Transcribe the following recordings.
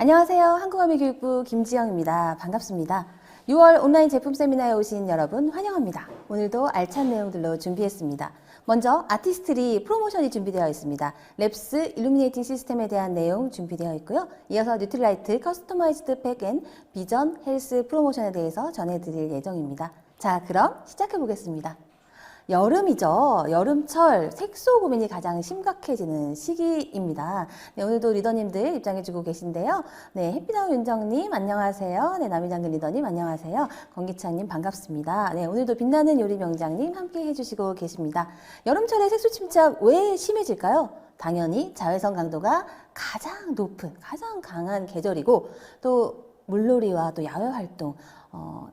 안녕하세요. 한국어미교육부 김지영입니다. 반갑습니다. 6월 온라인 제품 세미나에 오신 여러분 환영합니다. 오늘도 알찬 내용들로 준비했습니다. 먼저 아티스트리 프로모션이 준비되어 있습니다. 랩스 일루미네이팅 시스템에 대한 내용 준비되어 있고요. 이어서 뉴트리라이트 커스터마이즈드 팩앤 비전 헬스 프로모션에 대해서 전해드릴 예정입니다. 자, 그럼 시작해 보겠습니다. 여름이죠. 여름철 색소 고민이 가장 심각해지는 시기입니다. 네, 오늘도 리더님들 입장해주고 계신데요. 네, 햇빛나무 윤정님 안녕하세요. 네, 남희장근 리더님 안녕하세요. 권기찬님 반갑습니다. 네, 오늘도 빛나는 요리 명장님 함께 해주시고 계십니다. 여름철에 색소 침착 왜 심해질까요? 당연히 자외선 강도가 가장 높은, 가장 강한 계절이고 또 물놀이와 또 야외 활동,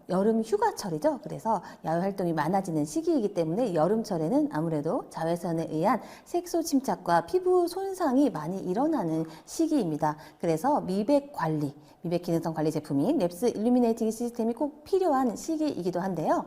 여름 휴가철이죠. 그래서 야외 활동이 많아지는 시기이기 때문에 여름철에는 아무래도 자외선에 의한 색소 침착과 피부 손상이 많이 일어나는 시기입니다. 그래서 미백 관리, 미백 기능성 관리 제품인 랩스 일루미네이팅 시스템이 꼭 필요한 시기이기도 한데요.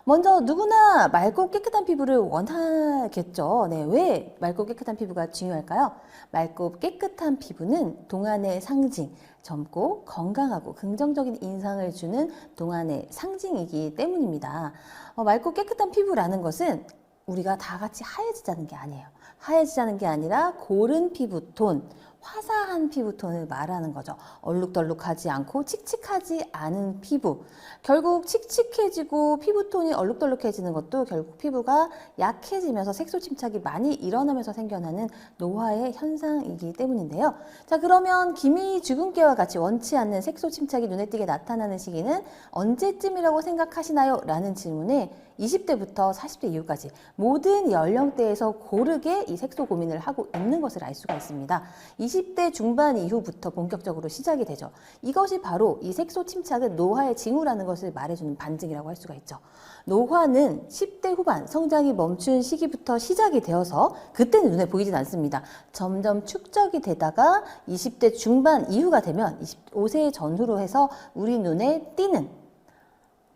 먼저 누구나 맑고 깨끗한 피부를 원하겠죠. 네, 왜 맑고 깨끗한 피부가 중요할까요? 맑고 깨끗한 피부는 동안의 상징, 젊고 건강하고 긍정적인 인상을 주는 동안의 상징이기 때문입니다. 맑고 깨끗한 피부라는 것은 우리가 다 같이 하얘지자는 게 아니에요. 하얘지자는 게 아니라 고른 피부톤, 화사한 피부톤을 말하는 거죠. 얼룩덜룩하지 않고 칙칙하지 않은 피부. 결국 칙칙해지고 피부톤이 얼룩덜룩해지는 것도 결국 피부가 약해지면서 색소 침착이 많이 일어나면서 생겨나는 노화의 현상이기 때문인데요. 자, 그러면 기미 주근깨와 같이 원치 않는 색소 침착이 눈에 띄게 나타나는 시기는 언제쯤이라고 생각하시나요? 라는 질문에 20대부터 40대 이후까지 모든 연령대에서 고르게 이 색소 고민을 하고 있는 것을 알 수가 있습니다. 20대 중반 이후부터 본격적으로 시작이 되죠. 이것이 바로 이 색소 침착은 노화의 징후라는 것을 말해주는 반증이라고 할 수가 있죠. 노화는 10대 후반 성장이 멈춘 시기부터 시작이 되어서 그때는 눈에 보이진 않습니다. 점점 축적이 되다가 20대 중반 이후가 되면 25세 전후로 해서 우리 눈에 띄는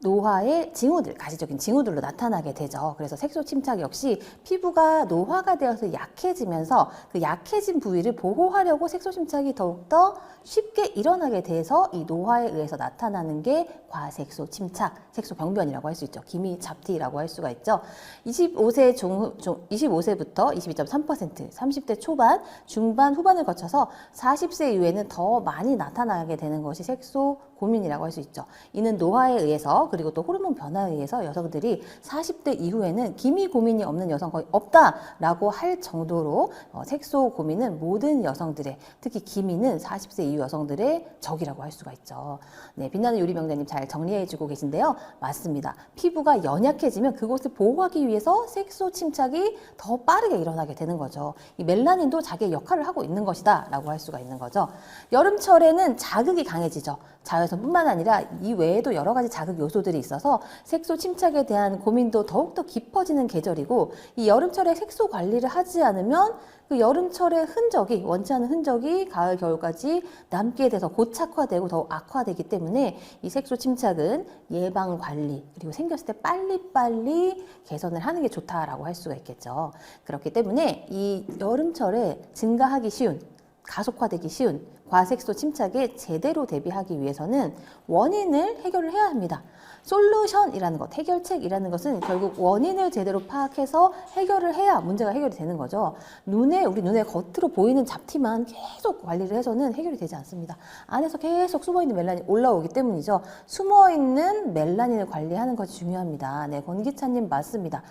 노화의 징후들, 가시적인 징후들로 나타나게 되죠. 그래서 색소 침착 역시 피부가 노화가 되어서 약해지면서 그 약해진 부위를 보호하려고 색소 침착이 더욱더 쉽게 일어나게 돼서 이 노화에 의해서 나타나는 게 과색소 침착, 색소 병변이라고 할 수 있죠. 기미 잡티라고 할 수가 있죠. 25세부터 22.3%, 30대 초반, 중반, 후반을 거쳐서 40세 이후에는 더 많이 나타나게 되는 것이 색소 고민이라고 할 수 있죠. 이는 노화에 의해서 그리고 또 호르몬 변화에 의해서 여성들이 40대 이후에는 기미 고민이 없는 여성 거의 없다라고 할 정도로 색소 고민은 모든 여성들의, 특히 기미는 40세 이후 여성들의 적이라고 할 수가 있죠. 네, 빛나는 요리 명장님 잘 정리해주고 계신데요. 맞습니다. 피부가 연약해지면 그것을 보호하기 위해서 색소 침착이 더 빠르게 일어나게 되는 거죠. 이 멜라닌도 자기의 역할을 하고 있는 것이다 라고 할 수가 있는 거죠. 여름철에는 자극이 강해지죠. 자외선뿐만 아니라 이 외에도 여러 가지 자극 요소들이 있어서 색소 침착에 대한 고민도 더욱더 깊어지는 계절이고, 이 여름철에 색소 관리를 하지 않으면 그 여름철의 흔적이, 원치 않은 흔적이 가을, 겨울까지 남게 돼서 고착화되고 더욱 악화되기 때문에 이 색소 침착은 예방 관리, 그리고 생겼을 때 빨리빨리 개선을 하는 게 좋다라고 할 수가 있겠죠. 그렇기 때문에 이 여름철에 증가하기 쉬운, 가속화되기 쉬운 과색소 침착에 제대로 대비하기 위해서는 원인을 해결을 해야 합니다. 솔루션이라는 것, 해결책이라는 것은 결국 원인을 제대로 파악해서 해결을 해야 문제가 해결이 되는 거죠. 우리 눈에 겉으로 보이는 잡티만 계속 관리를 해서는 해결이 되지 않습니다. 안에서 계속 숨어있는 멜라닌이 올라오기 때문이죠. 숨어있는 멜라닌을 관리하는 것이 중요합니다. 네, 권기찬님 맞습니다.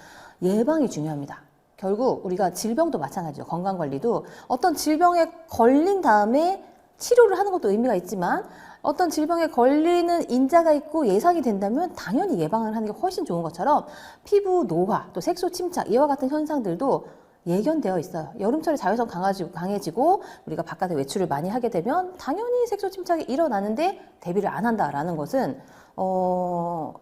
예방이 중요합니다. 결국 우리가 질병도 마찬가지죠. 건강관리도 어떤 질병에 걸린 다음에 치료를 하는 것도 의미가 있지만 어떤 질병에 걸리는 인자가 있고 예상이 된다면 당연히 예방을 하는 게 훨씬 좋은 것처럼 피부 노화, 또 색소 침착 이와 같은 현상들도 예견되어 있어요. 여름철에 자외선 강해지고 우리가 바깥에 외출을 많이 하게 되면 당연히 색소 침착이 일어나는데 대비를 안 한다라는 것은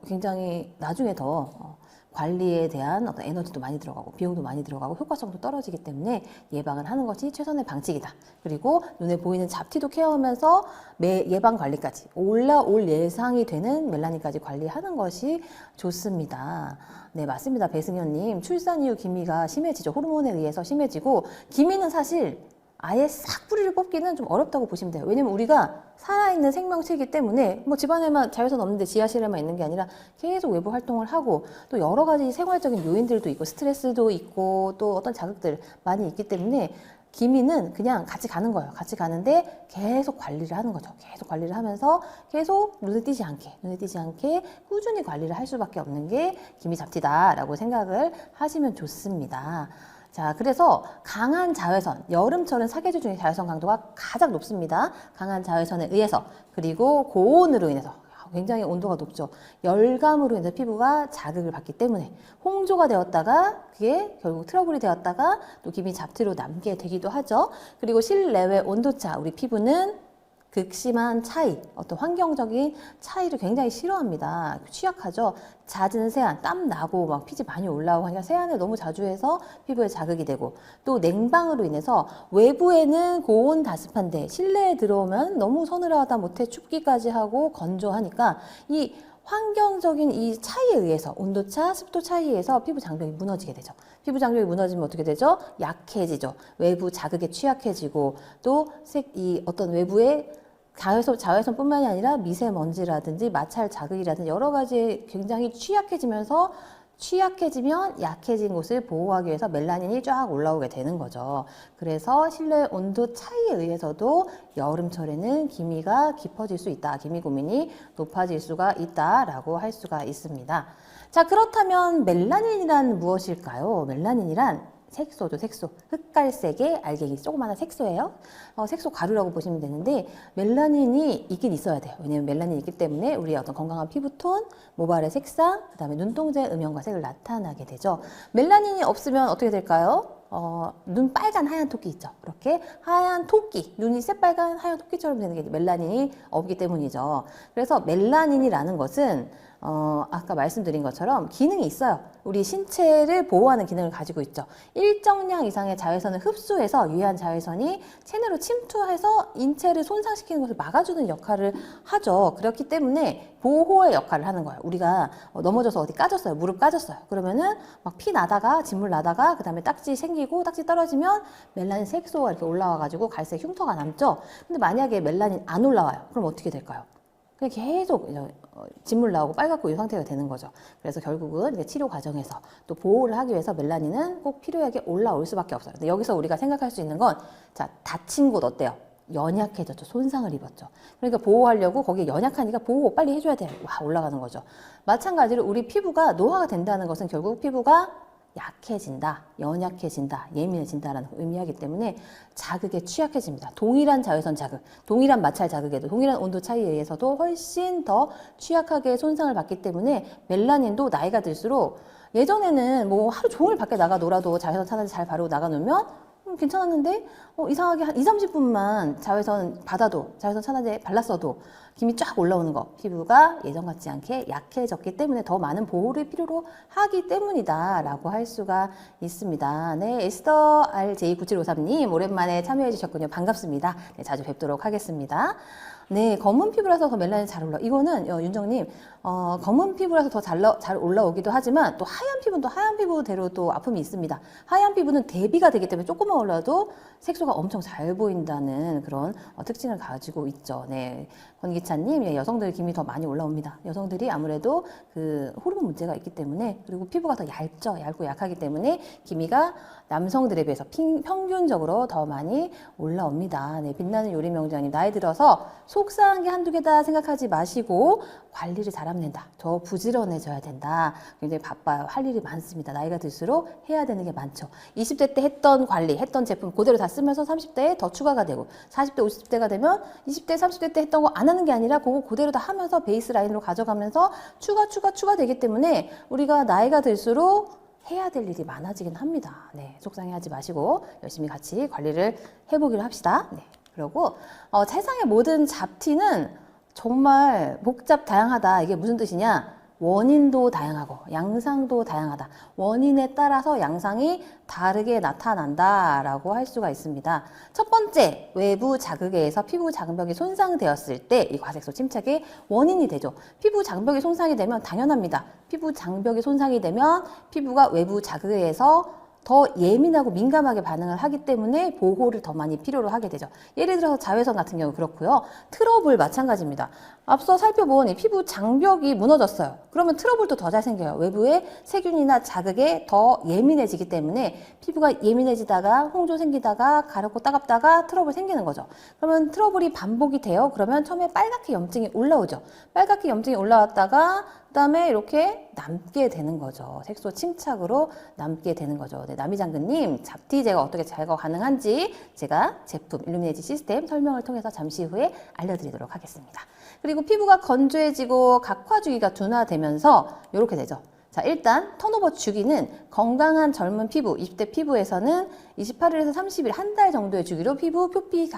굉장히 나중에 더 관리에 대한 어떤 에너지도 많이 들어가고 비용도 많이 들어가고 효과성도 떨어지기 때문에 예방을 하는 것이 최선의 방책이다. 그리고 눈에 보이는 잡티도 케어하면서 예방 관리까지 올라올 예상이 되는 멜라닌까지 관리하는 것이 좋습니다. 네, 맞습니다. 배승현님. 출산 이후 기미가 심해지죠. 호르몬에 의해서 심해지고 기미는 사실 아예 싹 뿌리를 뽑기는 좀 어렵다고 보시면 돼요. 왜냐면 우리가 살아있는 생명체이기 때문에 뭐 집안에만 자외선 없는데 지하실에만 있는 게 아니라 계속 외부 활동을 하고 또 여러 가지 생활적인 요인들도 있고 스트레스도 있고 또 어떤 자극들 많이 있기 때문에 기미는 그냥 같이 가는 거예요. 같이 가는데 계속 관리를 하는 거죠. 계속 관리를 하면서 계속 눈에 띄지 않게 꾸준히 관리를 할 수밖에 없는 게 기미 잡티다라고 생각을 하시면 좋습니다. 자, 그래서 강한 자외선, 여름철은 사계절 중에 자외선 강도가 가장 높습니다. 강한 자외선에 의해서, 그리고 고온으로 인해서 굉장히 온도가 높죠. 열감으로 인해서 피부가 자극을 받기 때문에 홍조가 되었다가 그게 결국 트러블이 되었다가 또 기미 잡티로 남게 되기도 하죠. 그리고 실내외 온도차, 우리 피부는 극심한 차이, 어떤 환경적인 차이를 굉장히 싫어합니다. 취약하죠. 잦은 세안, 땀 나고 막 피지 많이 올라오고 하니까 세안을 너무 자주 해서 피부에 자극이 되고 또 냉방으로 인해서 외부에는 고온 다습한데 실내에 들어오면 너무 서늘하다 못해 춥기까지 하고 건조하니까 이 환경적인 이 차이에 의해서 온도차, 습도 차이에 의해서 피부 장벽이 무너지게 되죠. 피부 장벽이 무너지면 어떻게 되죠? 약해지죠. 외부 자극에 취약해지고 또 이 어떤 외부의 자외선뿐만이 아니라 미세먼지라든지 마찰 자극이라든지 여러 가지에 굉장히 취약해지면 약해진 곳을 보호하기 위해서 멜라닌이 쫙 올라오게 되는 거죠. 그래서 실내 온도 차이에 의해서도 여름철에는 기미가 깊어질 수 있다. 기미 고민이 높아질 수가 있다라고 할 수가 있습니다. 자, 그렇다면 멜라닌이란 무엇일까요? 멜라닌이란 색소죠, 색소. 흑갈색의 알갱이, 조그마한 색소예요. 색소 가루라고 보시면 되는데 멜라닌이 있긴 있어야 돼요. 왜냐하면 멜라닌이 있기 때문에 우리의 어떤 건강한 피부톤, 모발의 색상, 그 다음에 눈동자의 음영과 색을 나타나게 되죠. 멜라닌이 없으면 어떻게 될까요? 눈 빨간 하얀 토끼 있죠. 그렇게 하얀 토끼, 눈이 새빨간 하얀 토끼처럼 되는 게 멜라닌이 없기 때문이죠. 그래서 멜라닌이라는 것은 아까 말씀드린 것처럼 기능이 있어요. 우리 신체를 보호하는 기능을 가지고 있죠. 일정량 이상의 자외선을 흡수해서 유해한 자외선이 체내로 침투해서 인체를 손상시키는 것을 막아주는 역할을 하죠. 그렇기 때문에 보호의 역할을 하는 거예요. 우리가 넘어져서 어디 까졌어요. 무릎 까졌어요. 그러면은 막 피 나다가 진물 나다가 그 다음에 딱지 생기고 딱지 떨어지면 멜라닌 색소가 이렇게 올라와가지고 갈색 흉터가 남죠. 근데 만약에 멜라닌 안 올라와요. 그럼 어떻게 될까요? 그냥 계속 진물 나오고 빨갛고 이 상태가 되는 거죠. 그래서 결국은 이제 치료 과정에서 또 보호를 하기 위해서 멜라닌은 꼭 필요하게 올라올 수밖에 없어요. 근데 여기서 우리가 생각할 수 있는 건, 자, 다친 곳 어때요? 연약해졌죠. 손상을 입었죠. 그러니까 보호하려고 거기에 연약하니까 보호 빨리 해줘야 돼요. 와, 올라가는 거죠. 마찬가지로 우리 피부가 노화가 된다는 것은 결국 피부가 약해진다, 연약해진다, 예민해진다라는 의미하기 때문에 자극에 취약해집니다. 동일한 자외선 자극, 동일한 마찰 자극에도 동일한 온도 차이에 의해서도 훨씬 더 취약하게 손상을 받기 때문에 멜라닌도 나이가 들수록 예전에는 뭐 하루 종일 밖에 나가 놀아도 자외선 차단제 잘 바르고 나가 놓으면 괜찮았는데 이상하게 한 2~30분만 자외선 받아도 자외선 차단제 발랐어도 기미 쫙 올라오는 거, 피부가 예전 같지 않게 약해졌기 때문에 더 많은 보호를 필요로 하기 때문이다 라고 할 수가 있습니다. 네, 에스더 RJ9753님 오랜만에 참여해 주셨군요. 반갑습니다. 네, 자주 뵙도록 하겠습니다. 네, 검은 피부라서 더 멜라닌이 잘 올라. 이거는 윤정님, 검은 피부라서 더 잘 올라오기도 하지만 또 하얀 피부는 또 하얀 피부대로 또 아픔이 있습니다. 하얀 피부는 대비가 되기 때문에 조금만 올라도 색소가 엄청 잘 보인다는 그런 특징을 가지고 있죠. 네, 권기찬님, 예, 여성들 기미 더 많이 올라옵니다. 여성들이 아무래도 그 호르몬 문제가 있기 때문에 그리고 피부가 더 얇고 약하기 때문에 기미가 남성들에 비해서 평균적으로 더 많이 올라옵니다. 네, 빛나는 요리 명장님, 나이 들어서 속상한 게 한두 개다 생각하지 마시고 관리를 잘하면 된다. 더 부지런해져야 된다. 굉장히 바빠요. 할 일이 많습니다. 나이가 들수록 해야 되는 게 많죠. 20대 때 했던 관리, 했던 제품 그대로 다 쓰면서 30대에 더 추가가 되고 40대, 50대가 되면 20대, 30대 때 했던 거 안 하는 게 아니라 그거 그대로 다 하면서 베이스 라인으로 가져가면서 추가되기 때문에 우리가 나이가 들수록 해야 될 일이 많아지긴 합니다. 네, 속상해하지 마시고 열심히 같이 관리를 해보기로 합시다. 네. 그리고 세상의 모든 잡티는 정말 복잡 다양하다. 이게 무슨 뜻이냐? 원인도 다양하고 양상도 다양하다. 원인에 따라서 양상이 다르게 나타난다라고 할 수가 있습니다. 첫 번째, 외부 자극에 의해서 피부 장벽이 손상되었을 때 이 과색소 침착의 원인이 되죠. 피부 장벽이 손상이 되면 당연합니다. 피부 장벽이 손상이 되면 피부가 외부 자극에 의해서 더 예민하고 민감하게 반응을 하기 때문에 보호를 더 많이 필요로 하게 되죠. 예를 들어서 자외선 같은 경우 그렇고요. 트러블 마찬가지입니다. 앞서 살펴본 이 피부 장벽이 무너졌어요. 그러면 트러블도 더 잘 생겨요. 외부의 세균이나 자극에 더 예민해지기 때문에 피부가 예민해지다가 홍조 생기다가 가렵고 따갑다가 트러블 생기는 거죠. 그러면 트러블이 반복이 돼요. 그러면 처음에 빨갛게 염증이 올라오죠. 빨갛게 염증이 올라왔다가 그다음에 이렇게 남게 되는 거죠. 색소 침착으로 남게 되는 거죠. 네, 남이장군님, 잡티 제거 어떻게 제거 가능한지 제가 제품 일루미네이트 시스템 설명을 통해서 잠시 후에 알려드리도록 하겠습니다. 그리고 피부가 건조해지고 각화 주기가 둔화되면서 이렇게 되죠. 자, 일단 턴오버 주기는 건강한 젊은 피부, 20대 피부에서는 28일에서 30일, 한 달 정도의 주기로 피부 표피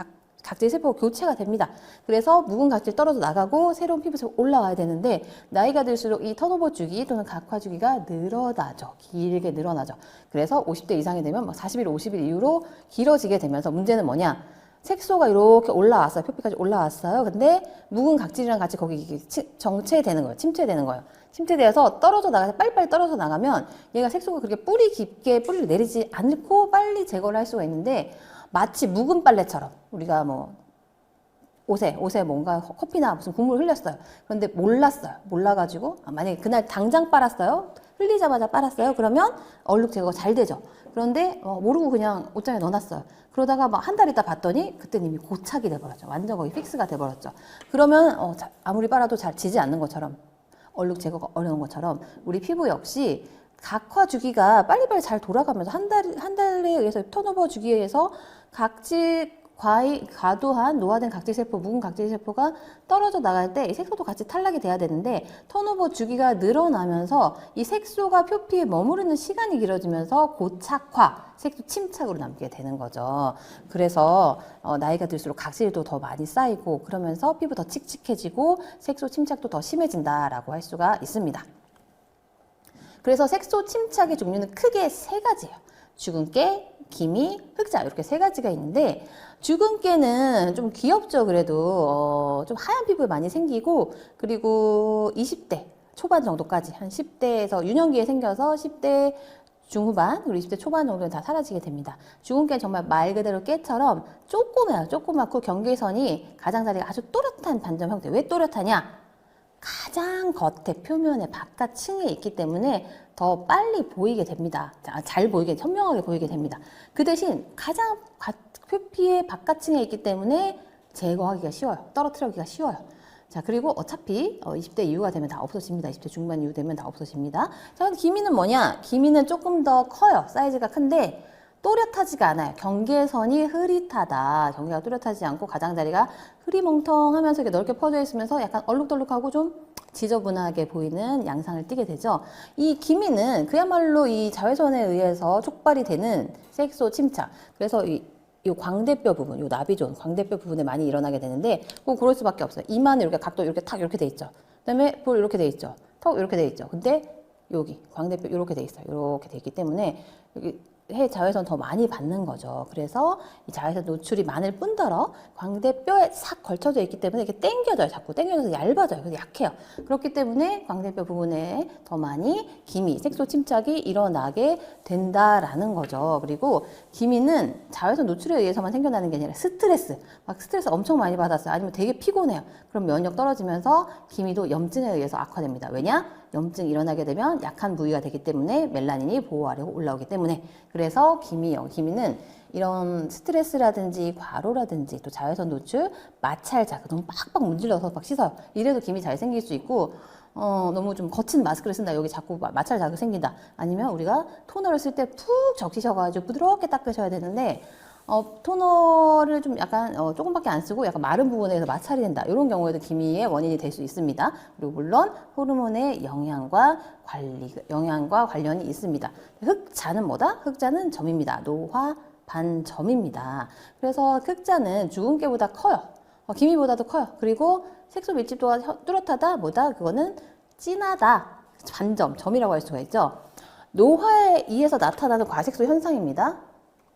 각질 세포가 교체가 됩니다. 그래서 묵은 각질 떨어져 나가고 새로운 피부색이 올라와야 되는데 나이가 들수록 이 턴오버 주기 또는 각화 주기가 늘어나죠. 길게 늘어나죠. 그래서 50대 이상이 되면 막 40일, 50일 이후로 길어지게 되면서 문제는 뭐냐? 색소가 이렇게 올라왔어요. 표피까지 올라왔어요. 근데 묵은 각질이랑 같이 거기 정체되는 거예요. 침체되는 거예요. 침체되어서 떨어져 나가서 빨리빨리 떨어져 나가면 얘가 색소가 그렇게 뿌리 깊게 뿌리를 내리지 않고 빨리 제거를 할 수가 있는데 마치 묵은 빨래처럼 우리가 뭐 옷에 뭔가 커피나 무슨 국물 흘렸어요. 그런데 몰라가지고 만약에 그날 당장 빨았어요. 흘리자마자 빨았어요. 그러면 얼룩 제거가 잘 되죠. 그런데 모르고 그냥 옷장에 넣어놨어요. 그러다가 막 한 달 있다 봤더니 그때는 이미 고착이 돼버렸죠. 완전 거의 픽스가 돼버렸죠. 그러면 아무리 빨아도 잘 지지 않는 것처럼 얼룩 제거가 어려운 것처럼 우리 피부 역시 각화 주기가 빨리빨리 잘 돌아가면서 한 달에 의해서 턴오버 주기에 의해서 과도한 노화된 각질세포, 묵은 각질세포가 떨어져 나갈 때 이 색소도 같이 탈락이 돼야 되는데 턴오버 주기가 늘어나면서 이 색소가 표피에 머무르는 시간이 길어지면서 고착화, 색소 침착으로 남게 되는 거죠. 그래서 나이가 들수록 각질도 더 많이 쌓이고 그러면서 피부 더 칙칙해지고 색소 침착도 더 심해진다라고 할 수가 있습니다. 그래서 색소 침착의 종류는 크게 세 가지예요. 주근깨, 기미, 흑자 이렇게 세 가지가 있는데 주근깨는 좀 귀엽죠. 그래도 좀 하얀 피부에 많이 생기고 그리고 20대 초반 정도까지 한 10대에서 유년기에 생겨서 10대 중후반 그리고 20대 초반 정도는 다 사라지게 됩니다. 주근깨는 정말 말 그대로 깨처럼 조그매요. 조그맣고 경계선이 가장자리가 아주 또렷한 반점 형태. 왜 또렷하냐? 가장 겉에 표면에 바깥층에 있기 때문에 더 빨리 보이게 됩니다. 잘 보이게, 선명하게 보이게 됩니다. 그 대신 가장 표피의 바깥층에 있기 때문에 제거하기가 쉬워요. 떨어뜨리기가 쉬워요. 자, 그리고 어차피 20대 이후가 되면 다 없어집니다. 20대 중반 이후 되면 다 없어집니다. 자, 근데 기미는 뭐냐? 기미는 조금 더 커요. 사이즈가 큰데 또렷하지가 않아요. 경계선이 흐릿하다. 경계가 또렷하지 않고 가장자리가 흐리멍텅하면서 이렇게 넓게 퍼져 있으면서 약간 얼룩덜룩하고 좀 지저분하게 보이는 양상을 띠게 되죠. 이 기미는 그야말로 이 자외선에 의해서 촉발이 되는 색소 침착. 그래서 이 광대뼈 부분, 요 나비존, 광대뼈 부분에 많이 일어나게 되는데 꼭 그럴 수밖에 없어요. 이마는 이렇게 각도 이렇게 탁 이렇게 돼 있죠. 그다음에 볼 이렇게 돼 있죠. 턱 이렇게 돼 있죠. 근데 여기 광대뼈 이렇게 돼 있어요. 이렇게 돼 있기 때문에 여기 해 자외선 더 많이 받는 거죠. 그래서 이 자외선 노출이 많을 뿐더러 광대뼈에 싹 걸쳐져 있기 때문에 이렇게 당겨져요. 자꾸 당겨져서 얇아져요. 그래서 약해요. 그렇기 때문에 광대뼈 부분에 더 많이 기미, 색소 침착이 일어나게 된다라는 거죠. 그리고 기미는 자외선 노출에 의해서만 생겨나는 게 아니라 스트레스 엄청 많이 받았어요. 아니면 되게 피곤해요. 그럼 면역 떨어지면서 기미도 염증에 의해서 악화됩니다. 왜냐? 염증이 일어나게 되면 약한 부위가 되기 때문에 멜라닌이 보호하려고 올라오기 때문에 그래서 기미는 이런 스트레스라든지 과로라든지 또 자외선 노출, 마찰 자극 너무 빡빡 문질러서 막 씻어요. 이래도 기미 잘 생길 수 있고 너무 좀 거친 마스크를 쓴다. 여기 자꾸 마찰 자극 생긴다. 아니면 우리가 토너를 쓸 때 푹 적시셔가지고 부드럽게 닦으셔야 되는데 토너를 좀 약간 조금밖에 안 쓰고 약간 마른 부분에서 마찰이 된다. 이런 경우에도 기미의 원인이 될 수 있습니다. 그리고 물론 호르몬의 영양과 관련이 있습니다. 흑자는 뭐다? 흑자는 점입니다. 노화 반점입니다. 그래서 흑자는 주근깨보다 커요. 기미보다도 커요. 그리고 색소 밀집도가 뚜렷하다. 뭐다? 그거는 진하다. 점이라고 할 수가 있죠. 노화에 의해서 나타나는 과색소 현상입니다.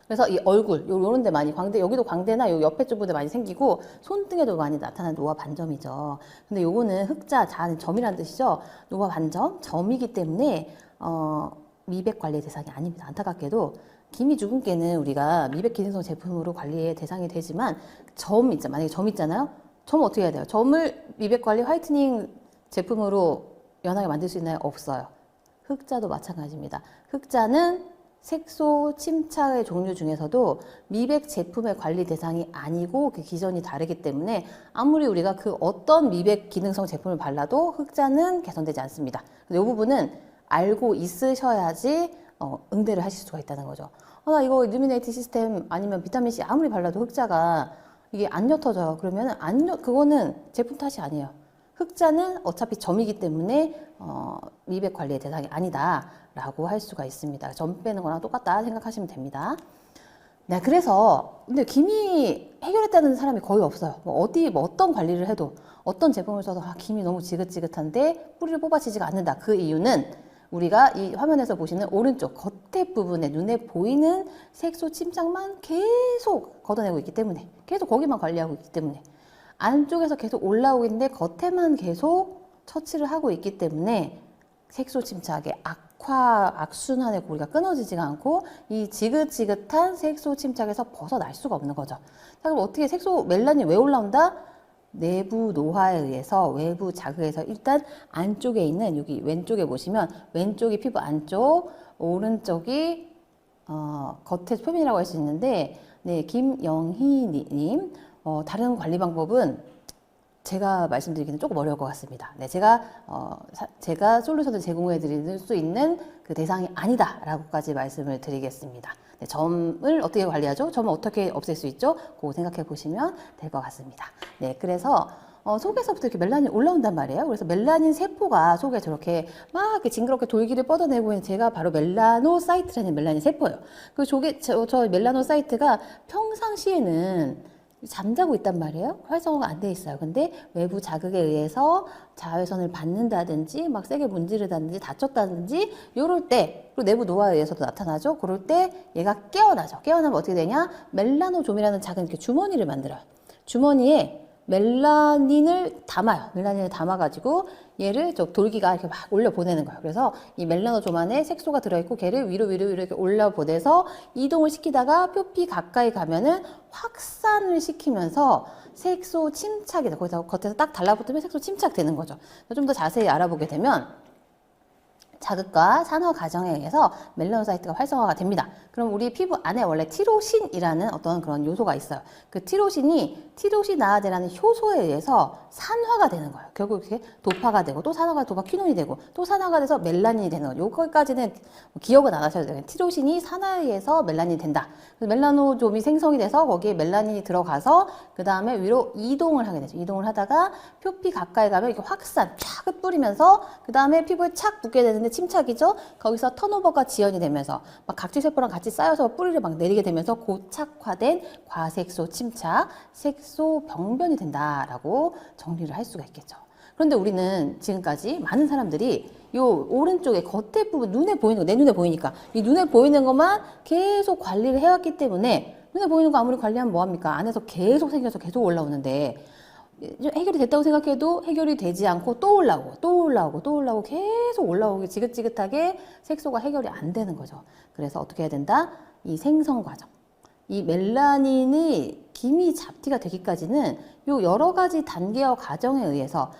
그래서 이 얼굴, 요런 데 많이 여기도 광대나 요 옆에 쪽부분에 많이 생기고 손등에도 많이 나타나는 노화 반점이죠. 근데 요거는 흑자, 자는 점이라는 뜻이죠. 노화 반점, 점이기 때문에 미백 관리 대상이 아닙니다. 안타깝게도 기미 주근깨는 우리가 미백 기능성 제품으로 관리의 대상이 되지만 만약에 점 있잖아요. 점 어떻게 해야 돼요? 점을 미백 관리 화이트닝 제품으로 연하게 만들 수 있나요? 없어요. 흑자도 마찬가지입니다. 흑자는 색소 침착의 종류 중에서도 미백 제품의 관리 대상이 아니고 그 기전이 다르기 때문에 아무리 우리가 그 어떤 미백 기능성 제품을 발라도 흑자는 개선되지 않습니다. 이 부분은 알고 있으셔야지 응대를 하실 수가 있다는 거죠. 나 이거 일루미네이팅 시스템 아니면 비타민C 아무리 발라도 흑자가 이게 안 옅어져요. 그러면 그거는 제품 탓이 아니에요. 흑자는 어차피 점이기 때문에 미백 관리의 대상이 아니다라고 할 수가 있습니다. 점 빼는 거랑 똑같다 생각하시면 됩니다. 네, 그래서 근데 기미 해결했다는 사람이 거의 없어요. 어떤 관리를 해도 어떤 제품을 써도 기미 너무 지긋지긋한데 뿌리를 뽑아지지가 않는다. 그 이유는 우리가 이 화면에서 보시는 오른쪽 겉에 부분에 눈에 보이는 색소 침착만 계속 걷어내고 있기 때문에 계속 거기만 관리하고 있기 때문에 안쪽에서 계속 올라오고 있는데 겉에만 계속 처치를 하고 있기 때문에 색소 침착의 악순환의 고리가 끊어지지가 않고 이 지긋지긋한 색소 침착에서 벗어날 수가 없는 거죠. 자, 그럼 어떻게 멜라닌 왜 올라온다? 내부 노화에 의해서 외부 자극에서 일단 안쪽에 있는 여기 왼쪽에 보시면 왼쪽이 피부 안쪽, 오른쪽이 겉의 표면이라고 할 수 있는데 네, 김영희님 다른 관리 방법은 제가 말씀드리기는 조금 어려울 것 같습니다. 네, 제가 솔루션을 제공해 드릴 수 있는 그 대상이 아니다라고까지 말씀을 드리겠습니다. 네, 점을 어떻게 관리하죠? 점을 어떻게 없앨 수 있죠? 그거 생각해 보시면 될 것 같습니다. 네, 그래서 속에서부터 이렇게 멜라닌이 올라온단 말이에요. 그래서 멜라닌 세포가 속에 저렇게 막 이렇게 징그럽게 돌기를 뻗어내고 있는 제가 바로 멜라노사이트라는 멜라닌 세포예요. 저 멜라노사이트가 평상시에는 잠자고 있단 말이에요. 활성화가 안 돼 있어요. 근데 외부 자극에 의해서 자외선을 받는다든지 막 세게 문지르다든지 다쳤다든지 요럴 때, 그리고 내부 노화에 의해서도 나타나죠. 그럴 때 얘가 깨어나죠. 깨어나면 어떻게 되냐? 멜라노좀이라는 작은 이렇게 주머니를 만들어요. 주머니에 멜라닌을 담아가지고 얘를 저 돌기가 이렇게 막 올려 보내는 거예요. 그래서 이 멜라노좀 안에 색소가 들어있고 걔를 위로 이렇게 올려 보내서 이동을 시키다가 표피 가까이 가면은 확산을 시키면서 색소 침착이 돼. 거기서 겉에서 딱 달라붙으면 색소 침착되는 거죠. 좀 더 자세히 알아보게 되면 자극과 산화 과정에 의해서 멜라노사이트가 활성화가 됩니다. 그럼 우리 피부 안에 원래 티로신이라는 어떤 그런 요소가 있어요. 그 티로시나아제라는 효소에 의해서 산화가 되는 거예요. 결국 이렇게 도파가 되고 또 산화가 도파퀴논이 되고 또 산화가 돼서 멜라닌이 되는 거예요. 요거까지는 기억은 안 하셔도 돼요. 티로신이 산화에 의해서 멜라닌이 된다. 그래서 멜라노좀이 생성이 돼서 거기에 멜라닌이 들어가서 그 다음에 위로 이동을 하게 되죠. 이동을 하다가 표피 가까이 가면 이렇게 확산 쫙 뿌리면서 그 다음에 피부에 착 붙게 되는데 침착이죠. 거기서 턴오버가 지연이 되면서 막 각질세포랑 같이 쌓여서 뿌리를 막 내리게 되면서 고착화된 과색소 침착, 색소 병변이 된다라고 정리를 할 수가 있겠죠. 그런데 우리는 지금까지 많은 사람들이 요 오른쪽에 겉에 부분 눈에 보이는 거, 내 눈에 보이니까 이 눈에 보이는 것만 계속 관리를 해왔기 때문에 눈에 보이는 거 아무리 관리하면 뭐합니까? 안에서 계속 생겨서 계속 올라오는데 해결이 됐다고 생각해도 해결이 되지 않고 또 올라오고 계속 올라오기 지긋지긋하게 색소가 해결이 안 되는 거죠. 그래서 어떻게 해야 된다? 이 생성 과정. 이 멜라닌이 기미 잡티가 되기까지는 요 여러 가지 단계와 과정에 의해서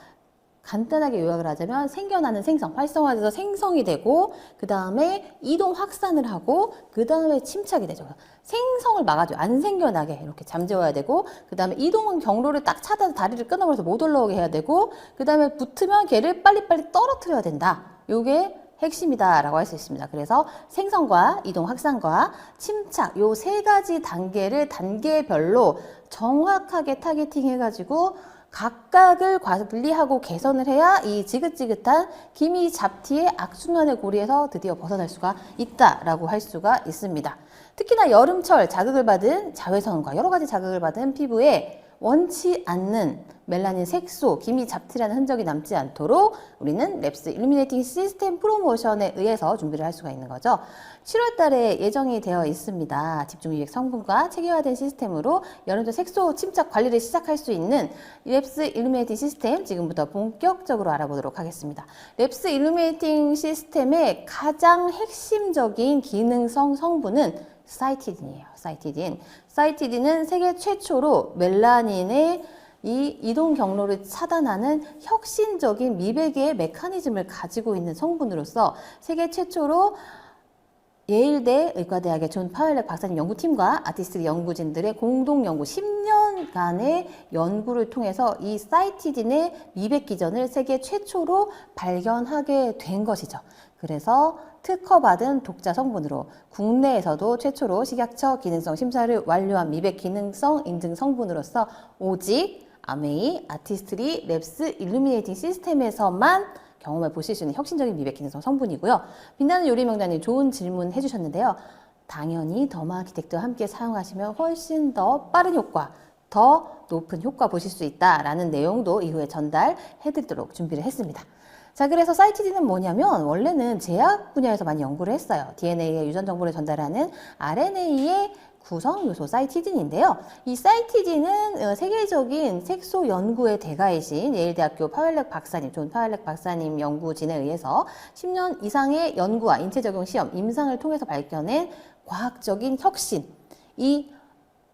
간단하게 요약을 하자면 생겨나는 생성, 활성화돼서 생성이 되고 그 다음에 이동 확산을 하고 그 다음에 침착이 되죠. 생성을 막아줘요. 안 생겨나게 이렇게 잠재워야 되고 그 다음에 이동은 경로를 딱 찾아서 다리를 끊어버려서 못 올라오게 해야 되고 그 다음에 붙으면 걔를 빨리빨리 떨어뜨려야 된다. 요게 핵심이다라고 할 수 있습니다. 그래서 생성과 이동 확산과 침착 요 세 가지 단계를 단계별로 정확하게 타겟팅 해가지고 각각을 관리하고 개선을 해야 이 지긋지긋한 기미 잡티의 악순환의 고리에서 드디어 벗어날 수가 있다라고 할 수가 있습니다. 특히나 여름철 자극을 받은 자외선과 여러 가지 자극을 받은 피부에 원치 않는 멜라닌 색소, 기미 잡티라는 흔적이 남지 않도록 우리는 랩스 일루미네이팅 시스템 프로모션에 의해서 준비를 할 수가 있는 거죠. 7월 달에 예정이 되어 있습니다. 집중미백 성분과 체계화된 시스템으로 여름철 색소 침착 관리를 시작할 수 있는 랩스 일루미네이팅 시스템 지금부터 본격적으로 알아보도록 하겠습니다. 랩스 일루미네이팅 시스템의 가장 핵심적인 기능성 성분은 사이티딘이에요. 사이티딘은 세계 최초로 멜라닌의 이 이동 경로를 차단하는 혁신적인 미백의 메커니즘을 가지고 있는 성분으로서 세계 최초로 예일대 의과대학의 존 파웰렉 박사님 연구팀과 아티스트 연구진들의 공동 연구 10년간의 연구를 통해서 이 사이티딘의 미백 기전을 세계 최초로 발견하게 된 것이죠. 그래서 특허받은 독자 성분으로 국내에서도 최초로 식약처 기능성 심사를 완료한 미백 기능성 인증 성분으로서 오직 아메이 아티스트리 랩스 일루미네이팅 시스템에서만 경험해 보실 수 있는 혁신적인 미백 기능성 성분이고요. 빛나는 요리 명단이 좋은 질문 해주셨는데요. 당연히 더마 아키텍트와 함께 사용하시면 훨씬 더 빠른 효과, 더 높은 효과 보실 수 있다라는 내용도 이후에 전달해드리도록 준비를 했습니다. 자, 그래서 사이티딘은 뭐냐면 원래는 제약 분야에서 많이 연구를 했어요. DNA의 유전 정보를 전달하는 RNA의 구성 요소 사이티딘인데요. 이 사이티딘은 세계적인 색소 연구의 대가이신 예일대학교 파웰렉 박사님, 존 파웰렉 박사님 연구진에 의해서 10년 이상의 연구와 인체 적용 시험, 임상을 통해서 밝혀낸 과학적인 혁신, 이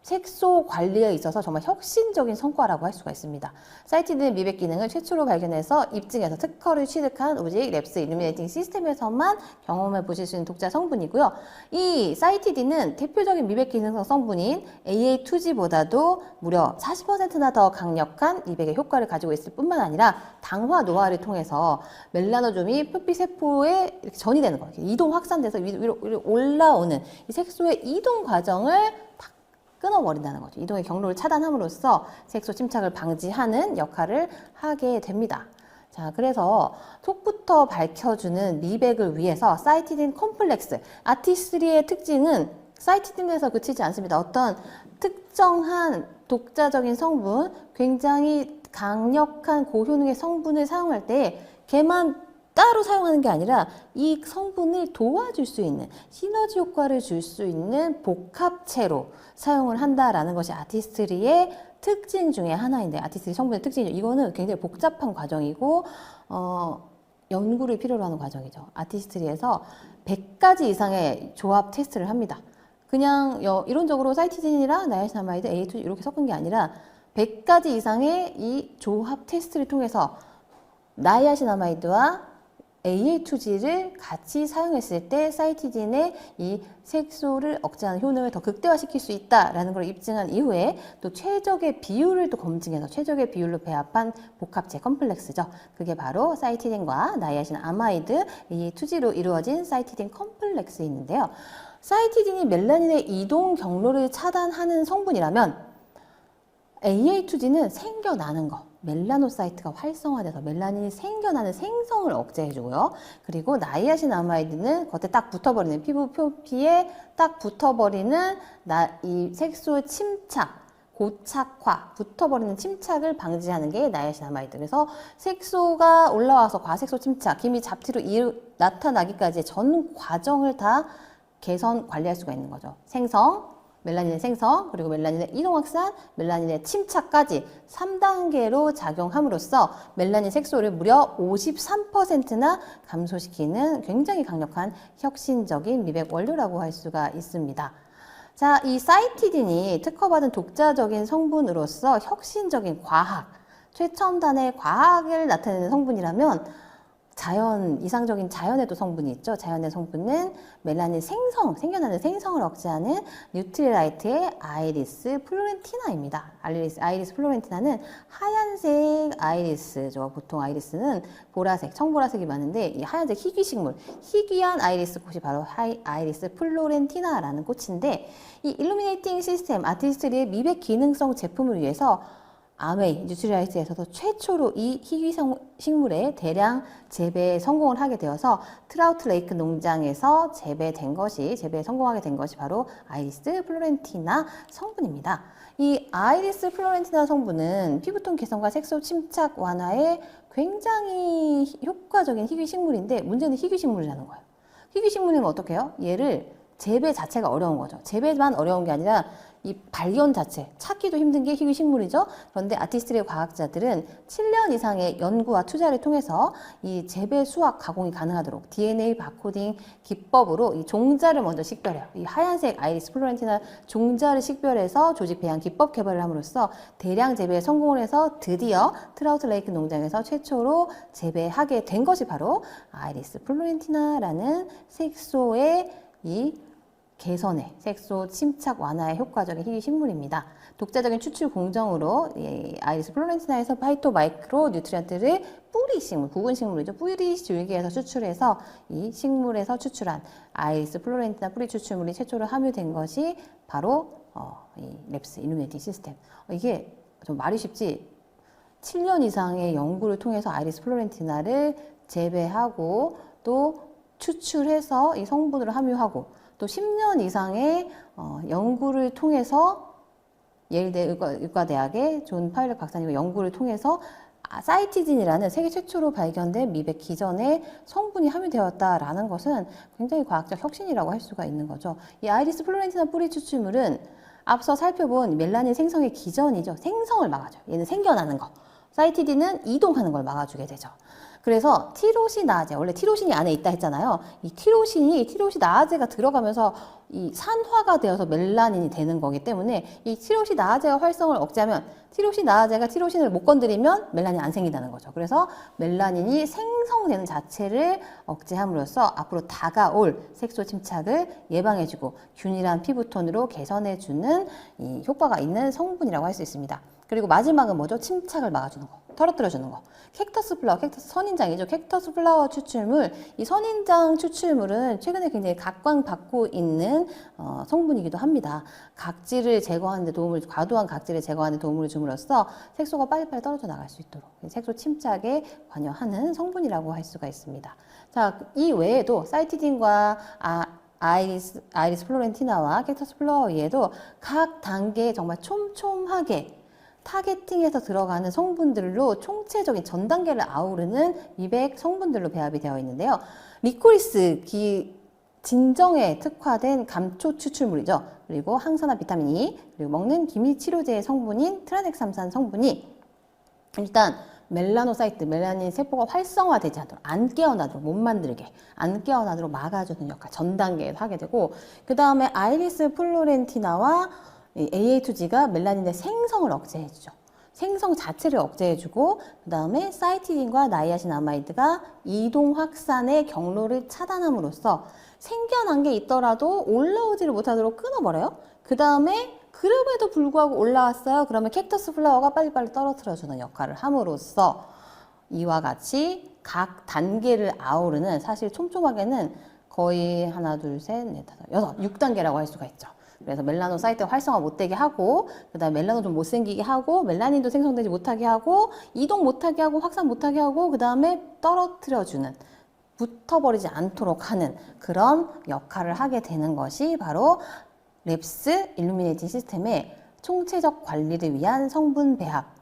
색소 관리에 있어서 정말 혁신적인 성과라고 할 수가 있습니다. 사이티딘 미백 기능을 최초로 발견해서 입증해서 특허를 취득한 오직 랩스 일루미네이팅 시스템에서만 경험해 보실 수 있는 독자 성분이고요. 이 사이티딘은 대표적인 미백 기능성 성분인 AA2G보다도 무려 40%나 더 강력한 미백의 효과를 가지고 있을 뿐만 아니라 당화 노화를 통해서 멜라노좀이 표피세포에 이렇게 전이 되는 거예요. 이동 확산돼서 위로 올라오는 이 색소의 이동 과정을 끊어버린다는 거죠. 이동의 경로를 차단함으로써 색소 침착을 방지하는 역할을 하게 됩니다. 자, 그래서 속부터 밝혀주는 미백을 위해서 사이티딘 컴플렉스, 아티스트리의 특징은 사이티딘에서 그치지 않습니다. 어떤 특정한 독자적인 성분, 굉장히 강력한 고효능의 성분을 사용할 때 걔만 따로 사용하는 게 아니라 이 성분을 도와줄 수 있는 시너지 효과를 줄 수 있는 복합체로 사용을 한다라는 것이 아티스트리의 특징 중에 하나인데 아티스트리 성분의 특징이죠. 이거는 굉장히 복잡한 과정이고 연구를 필요로 하는 과정이죠. 아티스트리에서 100가지 이상의 조합 테스트를 합니다. 그냥 이론적으로 사이티딘이랑 나이아신아마이드, AA2 이렇게 섞은 게 아니라 100가지 이상의 이 조합 테스트를 통해서 나이아신아마이드와 AA2G를 같이 사용했을 때 사이티딘의 이 색소를 억제하는 효능을 더 극대화시킬 수 있다라는 걸 입증한 이후에 또 최적의 비율을 또 검증해서 최적의 비율로 배합한 복합체 컴플렉스죠. 그게 바로 사이티딘과 나이아신아마이드 AA2G로 이루어진 사이티딘 컴플렉스인데요. 사이티딘이 멜라닌의 이동 경로를 차단하는 성분이라면 AA2G는 생겨나는 거, 멜라노사이트가 활성화돼서 멜라닌이 생겨나는 생성을 억제해주고요. 그리고 나이아신아마이드는 겉에 딱 붙어버리는 피부 표피에 딱 붙어버리는 이 색소 침착, 고착화, 붙어버리는 침착을 방지하는 게 나이아신아마이드. 그래서 색소가 올라와서 과색소 침착, 기미 잡티로 나타나기까지의 전 과정을 다 개선 관리할 수가 있는 거죠. 생성, 멜라닌의 생성, 그리고 멜라닌의 이동 확산, 멜라닌의 침착까지 3단계로 작용함으로써 멜라닌 색소를 무려 53%나 감소시키는 굉장히 강력한 혁신적인 미백 원료라고 할 수가 있습니다. 자, 이 사이티딘이 특허받은 독자적인 성분으로서 혁신적인 과학, 최첨단의 과학을 나타내는 성분이라면 이상적인 자연에도 성분이 있죠. 자연의 성분은 멜라닌 생겨나는 생성을 억제하는 뉴트리라이트의 아이리스 플로렌티나입니다. 아이리스 플로렌티나는 하얀색 아이리스죠. 보통 아이리스는 보라색, 청보라색이 많은데 이 하얀색 희귀식물, 희귀한 아이리스 꽃이 바로 아이리스 플로렌티나라는 꽃인데 이 일루미네이팅 시스템 아티스트리의 미백 기능성 제품을 위해서 아메이 뉴트리라이트에서도 최초로 이 희귀 식물의 대량 재배에 성공을 하게 되어서 트라우트 레이크 농장에서 재배에 성공하게 된 것이 바로 아이리스 플로렌티나 성분입니다. 이 아이리스 플로렌티나 성분은 피부톤 개선과 색소 침착 완화에 굉장히 효과적인 희귀 식물인데 문제는 희귀 식물이라는 거예요. 희귀 식물이면 어떻게 해요? 얘를 재배 자체가 어려운 거죠. 재배만 어려운 게 아니라 이 발견 자체, 찾기도 힘든 게 희귀 식물이죠. 그런데 아티스트리 과학자들은 7년 이상의 연구와 투자를 통해서 이 재배 수확 가공이 가능하도록 DNA 바코딩 기법으로 이 종자를 먼저 식별해요. 이 하얀색 아이리스 플로렌티나 종자를 식별해서 조직 배양 기법 개발을 함으로써 대량 재배에 성공을 해서 드디어 트라우트 레이크 농장에서 최초로 재배하게 된 것이 바로 아이리스 플로렌티나라는 색소의 이 개선에 색소 침착 완화에 효과적인 희귀 식물입니다. 독자적인 추출 공정으로 아이리스 플로렌티나에서 파이토 마이크로 뉴트리언트를 뿌리 식물, 구근 식물이죠. 뿌리 줄기에서 추출해서 이 식물에서 추출한 아이리스 플로렌티나 뿌리 추출물이 최초로 함유된 것이 바로 이 랩스 일루미네이팅 시스템. 이게 좀 말이 쉽지 7년 이상의 연구를 통해서 아이리스 플로렌티나를 재배하고 또 추출해서 이 성분을 함유하고 또 10년 이상의 연구를 통해서 예일대 의과대학의 존 파일럿 박사님의 연구를 통해서 사이티딘이라는 세계 최초로 발견된 미백 기전의 성분이 함유되었다라는 것은 굉장히 과학적 혁신이라고 할 수가 있는 거죠. 이 아이리스 플로렌티나 뿌리 추출물은 앞서 살펴본 멜라닌 생성의 기전이죠. 생성을 막아줘요. 얘는 생겨나는 거. 사이티딘은 이동하는 걸 막아주게 되죠. 그래서 티로시나제, 원래 티로신이 안에 있다 했잖아요. 이 티로시나제가 들어가면서 이 산화가 되어서 멜라닌이 되는 거기 때문에 이 티로시나제가 활성을 억제하면 티로시나제가 티로신을 못 건드리면 멜라닌이 안 생긴다는 거죠. 그래서 멜라닌이 생성되는 자체를 억제함으로써 앞으로 다가올 색소 침착을 예방해주고 균일한 피부톤으로 개선해주는 이 효과가 있는 성분이라고 할 수 있습니다. 그리고 마지막은 뭐죠? 침착을 막아주는 거. 떨어뜨려주는 거. 캡터스 플라워, 캡터스 선인장이죠. 캡터스 플라워 추출물. 이 선인장 추출물은 최근에 굉장히 각광받고 있는 성분이기도 합니다. 각질을 제거하는 데 과도한 각질을 제거하는 데 도움을 줌으로써 색소가 빨리빨리 떨어져 나갈 수 있도록 색소 침착에 관여하는 성분이라고 할 수가 있습니다. 자, 이 외에도 사이티딘과 아이리스 플로렌티나와 캡터스 플라워 외에도 각 단계에 정말 촘촘하게 타겟팅해서 들어가는 성분들로 총체적인 전 단계를 아우르는 미백 성분들로 배합이 되어 있는데요. 리코리스, 진정에 특화된 감초 추출물이죠. 그리고 항산화 비타민 E, 그리고 먹는 기미 치료제의 성분인 트라넥삼산 성분이 일단 멜라노사이트, 멜라닌 세포가 활성화되지 않도록, 안 깨어나도록, 못 만들게, 안 깨어나도록 막아주는 역할, 전 단계에서 하게 되고, 그 다음에 아이리스 플로렌티나와 AA2G가 멜라닌의 생성을 억제해주죠. 생성 자체를 억제해주고 그 다음에 사이티딘과 나이아신아마이드가 이동 확산의 경로를 차단함으로써 생겨난 게 있더라도 올라오지를 못하도록 끊어버려요. 그 다음에 그럼에도 불구하고 올라왔어요. 그러면 캡터스 플라워가 빨리빨리 떨어뜨려주는 역할을 함으로써 이와 같이 각 단계를 아우르는 사실 촘촘하게는 거의 하나, 둘, 셋, 넷, 다섯, 여섯, 6단계라고 할 수가 있죠. 그래서 멜라노사이트 활성화 못되게 하고 그 다음에 멜라노 좀 못생기게 하고 멜라닌도 생성되지 못하게 하고 이동 못하게 하고 확산 못하게 하고 그 다음에 떨어뜨려주는 붙어버리지 않도록 하는 그런 역할을 하게 되는 것이 바로 랩스 일루미네이팅 시스템의 총체적 관리를 위한 성분 배합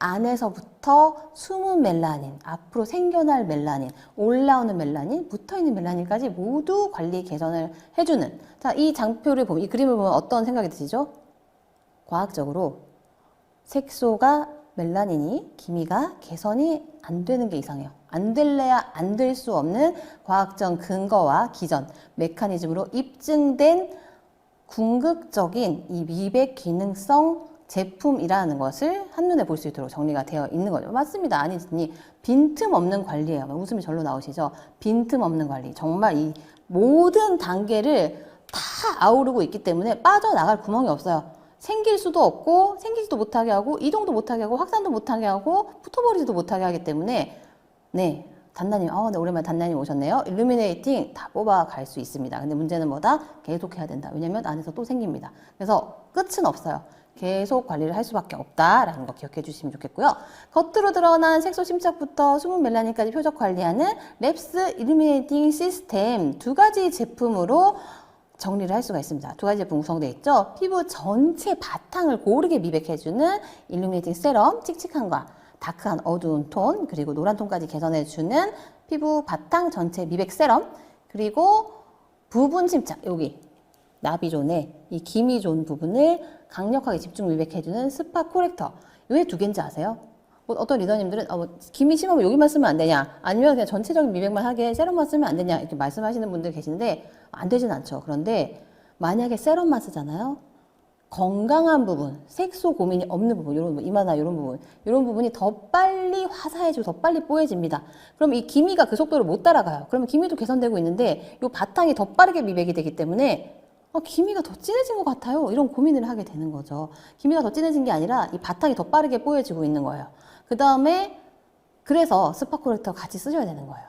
안에서부터 숨은 멜라닌, 앞으로 생겨날 멜라닌, 올라오는 멜라닌, 붙어있는 멜라닌까지 모두 관리 개선을 해주는 자, 이 장표를 보면, 이 그림을 보면 어떤 생각이 드시죠? 과학적으로 색소가 멜라닌이, 기미가 개선이 안 되는 게 이상해요. 안 될래야 안 될 수 없는 과학적 근거와 기전, 메커니즘으로 입증된 궁극적인 이 미백 기능성 제품이라는 것을 한눈에 볼 수 있도록 정리가 되어 있는 거죠. 맞습니다. 아니니 빈틈없는 관리예요. 웃음이 절로 나오시죠. 빈틈없는 관리. 정말 이 모든 단계를 다 아우르고 있기 때문에 빠져나갈 구멍이 없어요. 생길 수도 없고 생기지도 못하게 하고 이동도 못하게 하고 확산도 못하게 하고 붙어버리지도 못하게 하기 때문에 네. 단나님, 네, 오랜만에 단나님 오셨네요. 일루미네이팅 다 뽑아갈 수 있습니다. 근데 문제는 뭐다? 계속 해야 된다. 왜냐면 안에서 또 생깁니다. 그래서 끝은 없어요. 계속 관리를 할 수밖에 없다라는 거 기억해 주시면 좋겠고요. 겉으로 드러난 색소 침착부터 수분 멜라닌까지 표적 관리하는 랩스 일루미네이팅 시스템 두 가지 제품으로 정리를 할 수가 있습니다. 두 가지 제품 구성되어 있죠. 피부 전체 바탕을 고르게 미백해주는 일루미네이팅 세럼, 칙칙함과 다크한 어두운 톤, 그리고 노란 톤까지 개선해주는 피부 바탕 전체 미백 세럼, 그리고 부분 침착, 여기 나비존의 이 기미존 부분을 강력하게 집중 미백해주는 스파 코렉터. 왜 두 개인지 아세요? 뭐 어떤 리더님들은 기미 심하면 여기만 쓰면 안 되냐, 아니면 그냥 전체적인 미백만 하게 세럼만 쓰면 안 되냐 이렇게 말씀하시는 분들 계신데 안 되진 않죠. 그런데 만약에 세럼만 쓰잖아요. 건강한 부분, 색소 고민이 없는 부분, 이런 이마나 이런 부분이 더 빨리 화사해지고 더 빨리 뽀얘집니다. 그럼 이 기미가 그 속도를 못 따라가요. 그러면 기미도 개선되고 있는데 이 바탕이 더 빠르게 미백이 되기 때문에 기미가 더 진해진 것 같아요. 이런 고민을 하게 되는 거죠. 기미가 더 진해진 게 아니라 이 바탕이 더 빠르게 뽀얘지고 있는 거예요. 그 다음에 그래서 스파 코렉터 같이 쓰셔야 되는 거예요.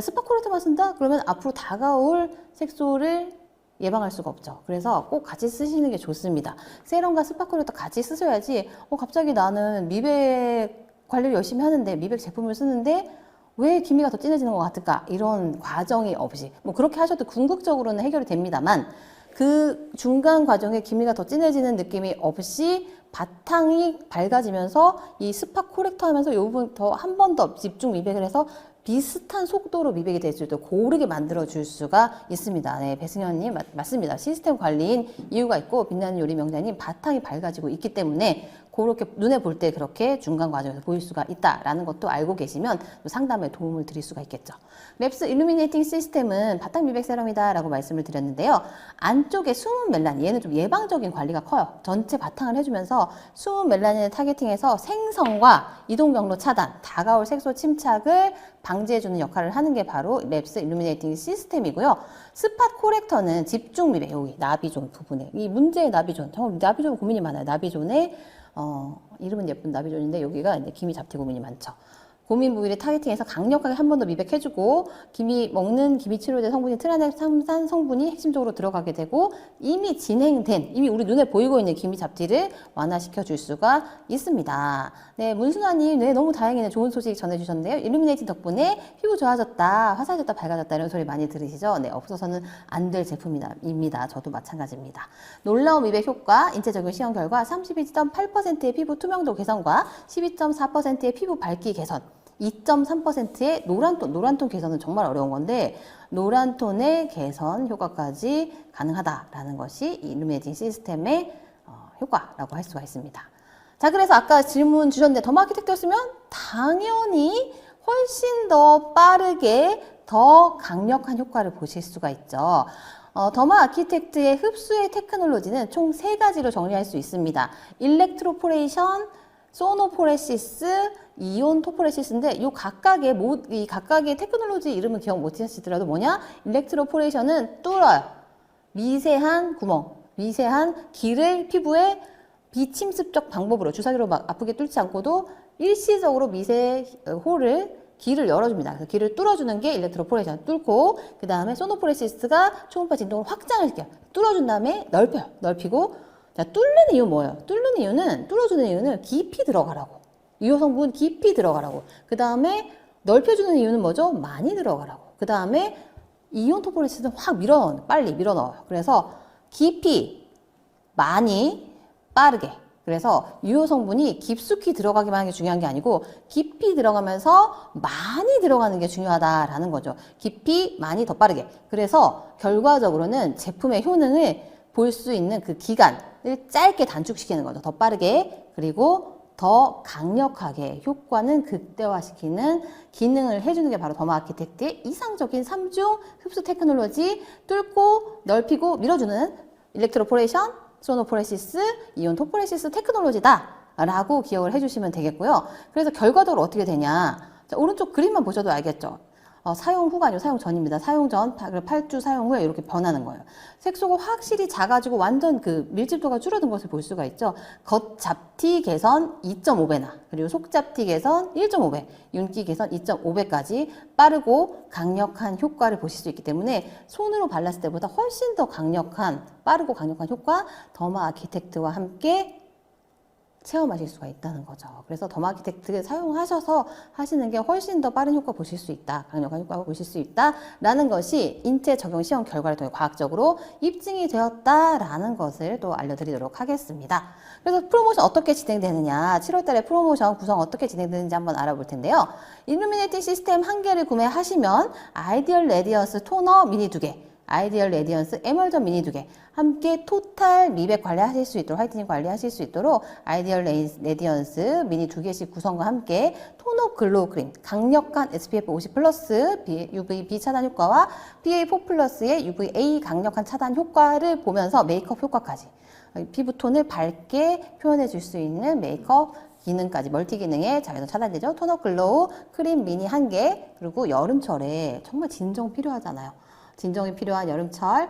스파 코렉터만 쓴다? 그러면 앞으로 다가올 색소를 예방할 수가 없죠. 그래서 꼭 같이 쓰시는 게 좋습니다. 세럼과 스파 코렉터 같이 쓰셔야지 갑자기 나는 미백 관리를 열심히 하는데 미백 제품을 쓰는데 왜 기미가 더 진해지는 것 같을까? 이런 과정이 없이 뭐 그렇게 하셔도 궁극적으로는 해결이 됩니다만 그 중간 과정에 기미가 더 진해지는 느낌이 없이 바탕이 밝아지면서 이 스파 코렉터 하면서 이 부분 더 한 번 더 집중 미백을 해서 비슷한 속도로 미백이 될 수 있도록 고르게 만들어줄 수가 있습니다. 네, 배승현님 맞습니다. 시스템 관리인 이유가 있고 빛나는 요리 명장님 바탕이 밝아지고 있기 때문에 그렇게 눈에 볼 때 그렇게 중간 과정에서 보일 수가 있다라는 것도 알고 계시면 상담에 도움을 드릴 수가 있겠죠. 랩스 일루미네이팅 시스템은 바탕 미백 세럼이다라고 말씀을 드렸는데요. 안쪽에 숨은 멜라닌, 얘는 좀 예방적인 관리가 커요. 전체 바탕을 해주면서 숨은 멜라닌을 타겟팅해서 생성과 이동 경로 차단, 다가올 색소 침착을 방지해주는 역할을 하는 게 바로 랩스 일루미네이팅 시스템이고요. 스팟 코렉터는 집중 미백, 여기 나비존 부분에 이 문제의 나비존, 정말 나비존 고민이 많아요. 나비존에 이름은 예쁜 나비존인데 여기가 이제 기미 잡티 고민이 많죠. 고민 부위를 타겟팅해서 강력하게 한 번 더 미백해주고 먹는 기미 치료제 성분이 트라넥삼산 성분이 핵심적으로 들어가게 되고 이미 진행된, 이미 우리 눈에 보이고 있는 기미 잡티를 완화시켜 줄 수가 있습니다. 네, 문순아님, 네, 너무 다행이네. 좋은 소식 전해주셨는데요. 일루미네이팅 덕분에 피부 좋아졌다, 화사해졌다, 밝아졌다 이런 소리 많이 들으시죠? 네, 없어서는 안 될 제품입니다. 저도 마찬가지입니다. 놀라운 미백 효과, 인체 적용 시험 결과 32.8%의 피부 투명도 개선과 12.4%의 피부 밝기 개선, 2.3%의 노란톤 개선은 정말 어려운 건데 노란톤의 개선 효과까지 가능하다라는 것이 일루미네이팅 시스템의 효과라고 할 수가 있습니다. 자, 그래서 아까 질문 주셨는데 더마아키텍트였으면 당연히 훨씬 더 빠르게 더 강력한 효과를 보실 수가 있죠. 더마아키텍트의 흡수의 테크놀로지는 총 3가지로 정리할 수 있습니다. 일렉트로포레이션, 소노포레시스, 이온 토포레시스인데 이 각각의 테크놀로지 이름은 기억 못 하시더라도 뭐냐? 일렉트로포레이션은 뚫어요. 미세한 구멍, 미세한 길을 피부에 비침습적 방법으로 주사기로 막 아프게 뚫지 않고도 일시적으로 미세 길을 열어줍니다. 그래서 길을 뚫어주는 게 일렉트로포레이션 뚫고 그 다음에 소노포레시스가 초음파 진동을 확장을 시켜요. 뚫어준 다음에 넓히고 자, 뚫는 이유는 뭐예요? 뚫어주는 이유는 깊이 들어가라고. 유효 성분 깊이 들어가라고. 그 다음에 넓혀주는 이유는 뭐죠? 많이 들어가라고. 그 다음에 이온 토포레시스는 빨리 밀어 넣어요. 그래서 깊이, 많이, 빠르게. 그래서 유효 성분이 깊숙이 들어가기만 하는 게 중요한 게 아니고 깊이 들어가면서 많이 들어가는 게 중요하다라는 거죠. 깊이, 많이, 더 빠르게. 그래서 결과적으로는 제품의 효능을 볼 수 있는 그 기간을 짧게 단축시키는 거죠. 더 빠르게, 그리고 더 강력하게 효과는 극대화시키는 기능을 해주는 게 바로 더마아키텍트의 이상적인 3중 흡수 테크놀로지, 뚫고 넓히고 밀어주는 일렉트로포레이션, 소노포레시스, 이온 토포레시스 테크놀로지다 라고 기억을 해주시면 되겠고요. 그래서 결과적으로 어떻게 되냐, 자, 오른쪽 그림만 보셔도 알겠죠. 사용 후가 아니고 사용 전입니다. 사용 전 8주 사용 후에 이렇게 변하는 거예요. 색소가 확실히 작아지고 완전 그 밀집도가 줄어든 것을 볼 수가 있죠. 겉 잡티 개선 2.5배나 그리고 속 잡티 개선 1.5배, 윤기 개선 2.5배까지 빠르고 강력한 효과를 보실 수 있기 때문에 손으로 발랐을 때보다 훨씬 더 빠르고 강력한 효과 더마아키텍트와 함께 체험하실 수가 있다는 거죠. 그래서 더마키텍트 사용하셔서 하시는 게 훨씬 더 빠른 효과 보실 수 있다, 강력한 효과를 보실 수 있다라는 것이 인체 적용 시험 결과를 통해 과학적으로 입증이 되었다라는 것을 또 알려드리도록 하겠습니다. 그래서 프로모션 어떻게 진행되느냐, 7월달에 프로모션 구성 어떻게 진행되는지 한번 알아볼 텐데요. 일루미네이팅 시스템 1개를 구매하시면 아이디얼 레디언스 토너 미니 2개, 아이디얼 레디언스 에멀전 미니 2개, 함께 토탈 미백 관리하실 수 있도록, 화이트닝 관리하실 수 있도록 아이디얼 레디언스 미니 2개씩 구성과 함께 톤업 글로우 크림, 강력한 SPF 50 플러스 UVB 차단 효과와 PA4 플러스의 UVA 강력한 차단 효과를 보면서 메이크업 효과까지 피부톤을 밝게 표현해 줄 수 있는 메이크업 기능까지 멀티 기능에 자외선 차단되죠. 톤업 글로우 크림 미니 1개, 그리고 여름철에 정말 진정 필요하잖아요. 진정이 필요한 여름철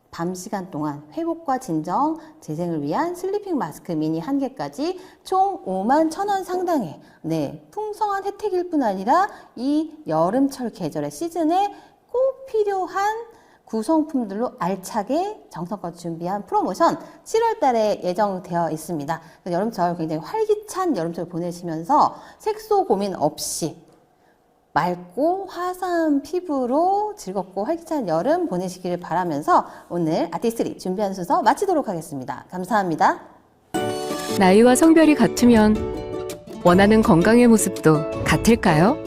밤 시간 동안 회복과 진정, 재생을 위한 슬리핑 마스크 미니 1개까지 총 51,000원 상당의 풍성한 혜택일 뿐 아니라 이 여름철 계절의 시즌에 꼭 필요한 구성품들로 알차게 정성껏 준비한 프로모션 7월 달에 예정되어 있습니다. 여름철 굉장히 활기찬 여름철 보내시면서 색소 고민 없이 맑고 화사한 피부로 즐겁고 활기찬 여름 보내시기를 바라면서 오늘 아티스트리 준비한 순서 마치도록 하겠습니다. 감사합니다. 나이와 성별이 같으면 원하는 건강의 모습도 같을까요?